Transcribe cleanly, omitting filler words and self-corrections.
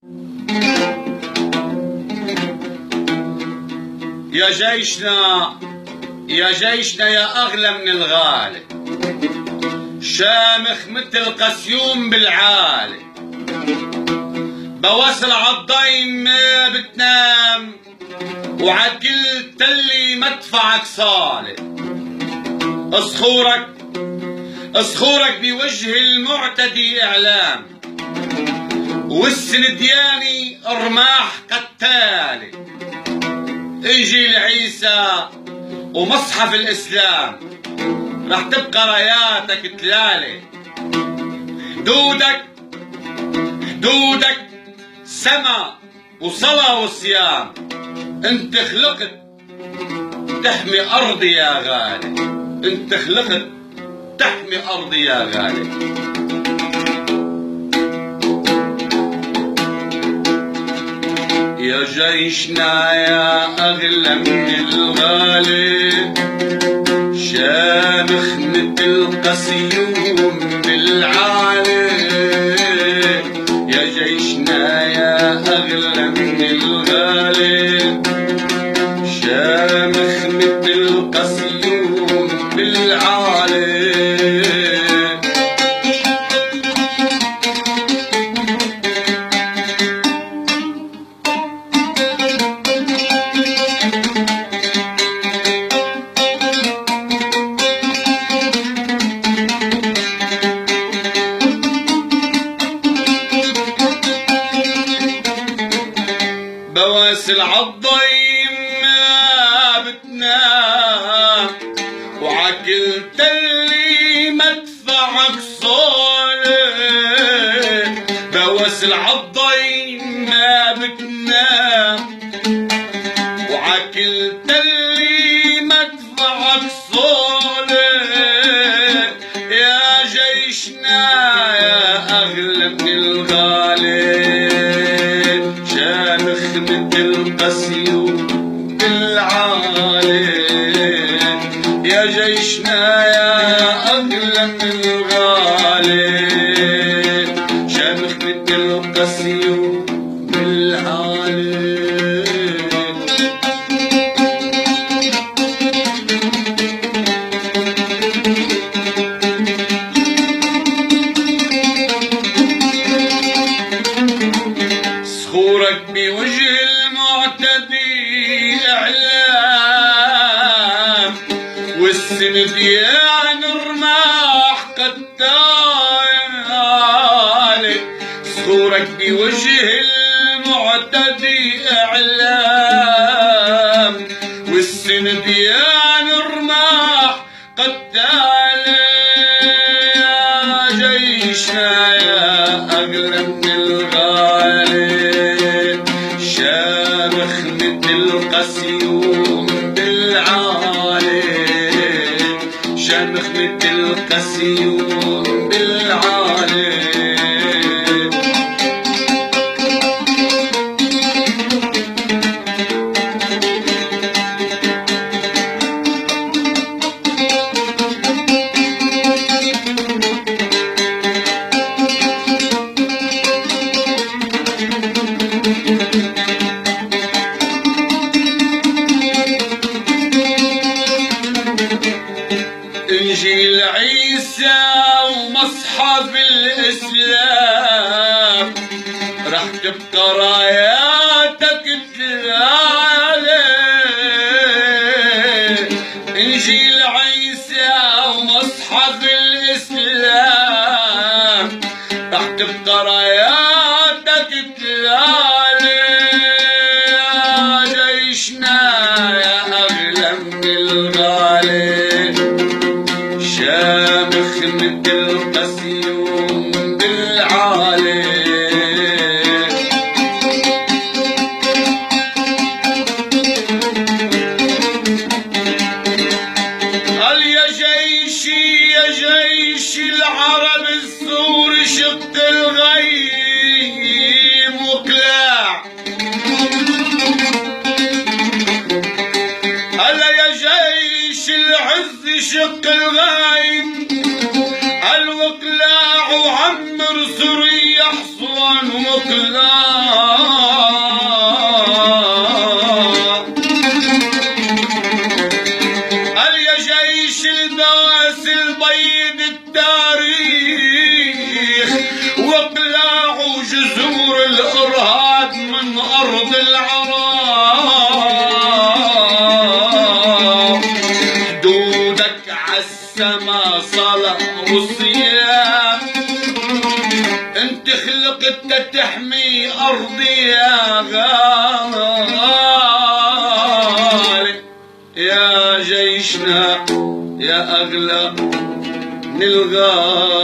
يا جيشنا يا جيشنا يا أغلى من الغالي، شامخ مثل قسيوم بالعالي، بواسل عالضيم ما بتنام، وعكل تلي مدفعك صالي. اصخورك بوجه المعتدي إعلام، والسندياني رماح قتالي. انجيل عيسى ومصحف الإسلام رح تبقى راياتك تلالي. حدودك سما وصلاة وصيام، انت خلقت تحمي أرضي يا غالي، انت خلقت تحمي أرضي يا غالي. يا جيشنا يا أغلى من الغالي، شامخ مثل قسيوم بالعالي. يا جيشنا يا أغلى من الغالي، شامخ مثل قسيوم بالعالي. بواسل عالضيم ما بتنام، وعكل تلي مدفعك صالي. بواسل عالضيم ما بتنام، وعكل تلي مدفعك صالي. يا جيشنا يا أغلى من الغالي، شامخ مثل قسيوم بالعالي. يا جيشنا يا أغلى من الغالي، شامخ مثل قسيوم بالعالي. صخورك بوجه المعتدي إعلام، والسنديان رماح قتالي. صخورك بوجه المعتدي إعلام، والسنديان رماح قتالي. يا جيشنا يا أغلى من الغالي، شامخ مثل قسيوم بالعالي. شامخ مثل قسيوم بالعالي. انجيل عيسى ومصحف الإسلام رح تبقى راياتك تلالي. انجيل عيسى ومصحف الإسلام رح تبقى راياتك تلالي. يا جيشنا يا أغلى من الغالي، شامخ مثل قسيوم بالعالي. قال يا جيشي العرب الثور شق الغيم وقلاع. قال يا جيش العز شق الغيم الوقلاع، وعمر سوريا حصون ومقلاع. عالسما صلاة وصيام. انت خلقت تحمي ارضي يا غالي، يا جيشنا يا اغلى من الغالي.